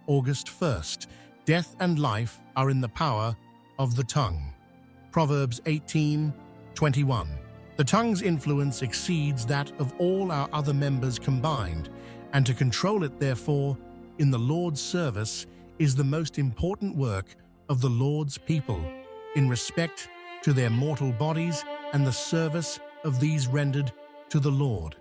August 1st. Death and life are in the power of the tongue. Proverbs 18:21. The tongue's influence exceeds that of all our other members combined, and to control it, therefore, in the Lord's service is the most important work of the Lord's people, in respect to their mortal bodies and the service of these rendered to the Lord.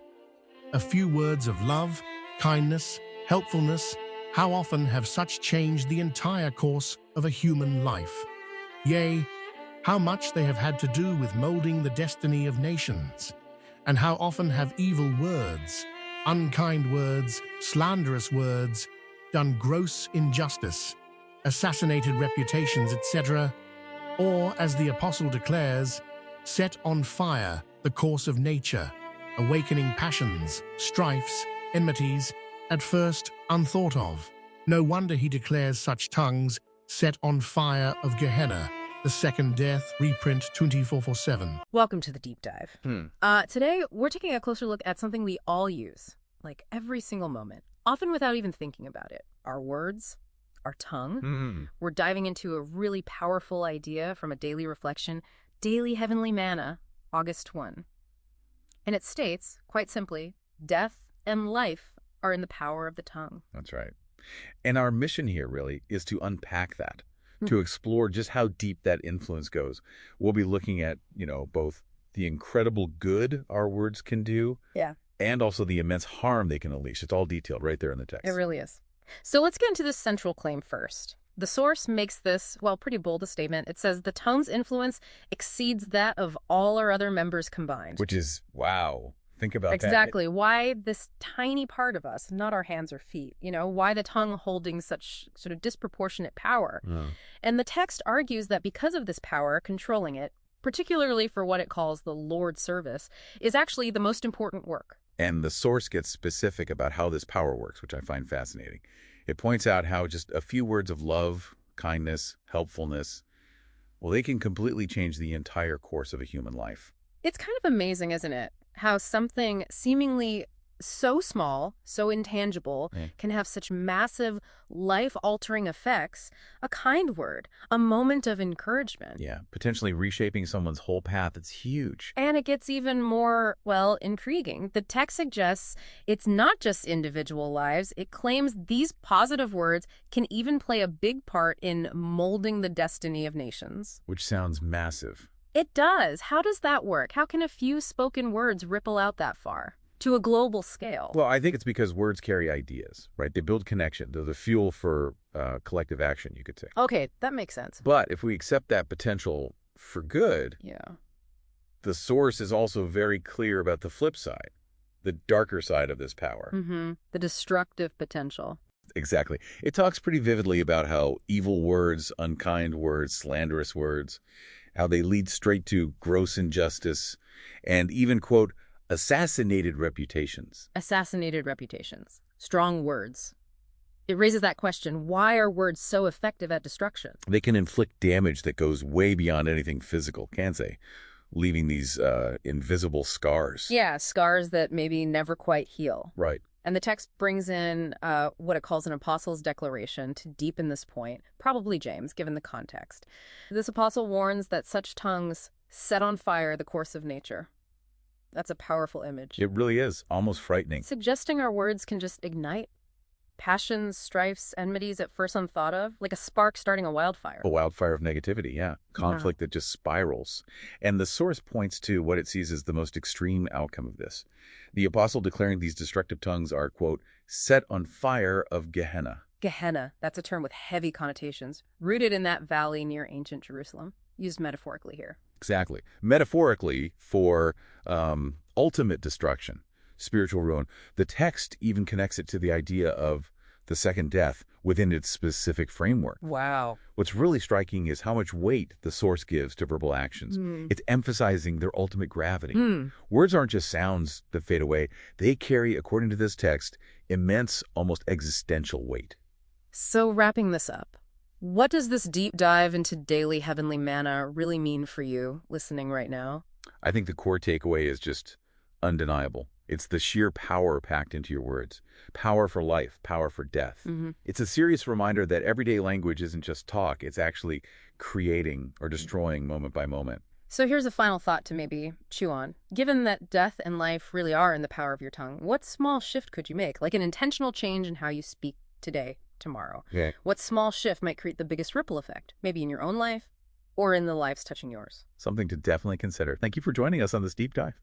A few words of love, kindness, helpfulness, how often have such changed the entire course of a human life? Yea, how much they have had to do with molding the destiny of nations, and how often have evil words, unkind words, slanderous words, done gross injustice, assassinated reputations, etc., or, as the apostle declares, set on fire the course of nature, awakening passions, strifes, enmities, at first unthought of. No wonder he declares such tongues set on fire of Gehenna, the second death, reprint 24/7. Welcome to the deep dive. Today, we're taking a closer look at something we all use, like every single moment, often without even thinking about it. Our words, our tongue. We're diving into a really powerful idea from a daily reflection, Daily Heavenly Manna, August 1. And it states, quite simply, death and life are in the power of the tongue. That's right. And our mission here really is to unpack that, to explore just how deep that influence goes. We'll be looking at, both the incredible good our words can do, and also the immense harm they can unleash. It's all detailed right there in the text. It really is. So let's get into this central claim first. The source makes this, pretty bold a statement. It says the tongue's influence exceeds that of all our other members combined. Which is, wow. Think about that. Exactly. Why this tiny part of us, not our hands or feet, why the tongue holding such sort of disproportionate power. And the text argues that because of this power, controlling it, particularly for what it calls the Lord's service, is actually the most important work. And the source gets specific about how this power works, which I find fascinating. It points out how just a few words of love, kindness, helpfulness, they can completely change the entire course of a human life. It's kind of amazing, isn't it? How something seemingly so small, so intangible, can have such massive, life-altering effects. A kind word, a moment of encouragement. Yeah, potentially reshaping someone's whole path. It's huge. And it gets even more, intriguing. The text suggests it's not just individual lives. It claims these positive words can even play a big part in molding the destiny of nations. Which sounds massive. It does. How does that work? How can a few spoken words ripple out that far? To a global scale? Well, I think it's because words carry ideas, right? They build connection. They're the fuel for collective action, you could say. Okay, that makes sense. But if we accept that potential for good, the source is also very clear about the flip side, the darker side of this power. The destructive potential. Exactly. It talks pretty vividly about how evil words, unkind words, slanderous words, how they lead straight to gross injustice and even, quote, assassinated reputations. Assassinated reputations. Strong words. It raises that question, why are words so effective at destruction? They can inflict damage that goes way beyond anything physical, can't they? Leaving these invisible scars. Yeah, scars that maybe never quite heal. Right. And the text brings in what it calls an apostle's declaration to deepen this point, probably James, given the context. This apostle warns that such tongues set on fire the course of nature. That's a powerful image. It really is, almost frightening. Suggesting our words can just ignite passions, strifes, enmities at first unthought of, like a spark starting a wildfire. A wildfire of negativity, yeah. Conflict that just spirals. And the source points to what it sees as the most extreme outcome of this. The apostle declaring these destructive tongues are, quote, set on fire of Gehenna. Gehenna, that's a term with heavy connotations, rooted in that valley near ancient Jerusalem, used metaphorically here. Exactly. Metaphorically for ultimate destruction, spiritual ruin. The text even connects it to the idea of the second death within its specific framework. Wow. What's really striking is how much weight the source gives to verbal actions. It's emphasizing their ultimate gravity. Words aren't just sounds that fade away. They carry, according to this text, immense, almost existential weight. So wrapping this up, what does this deep dive into daily heavenly manna really mean for you listening right now? I think the core takeaway is just undeniable. It's the sheer power packed into your words. Power for life, power for death. Mm-hmm. It's a serious reminder that everyday language isn't just talk, it's actually creating or destroying moment by moment. So here's a final thought to maybe chew on. Given that death and life really are in the power of your tongue, what small shift could you make? Like an intentional change in how you speak today, tomorrow. Yeah. What small shift might create the biggest ripple effect? Maybe in your own life or in the lives touching yours. Something to definitely consider. Thank you for joining us on this deep dive.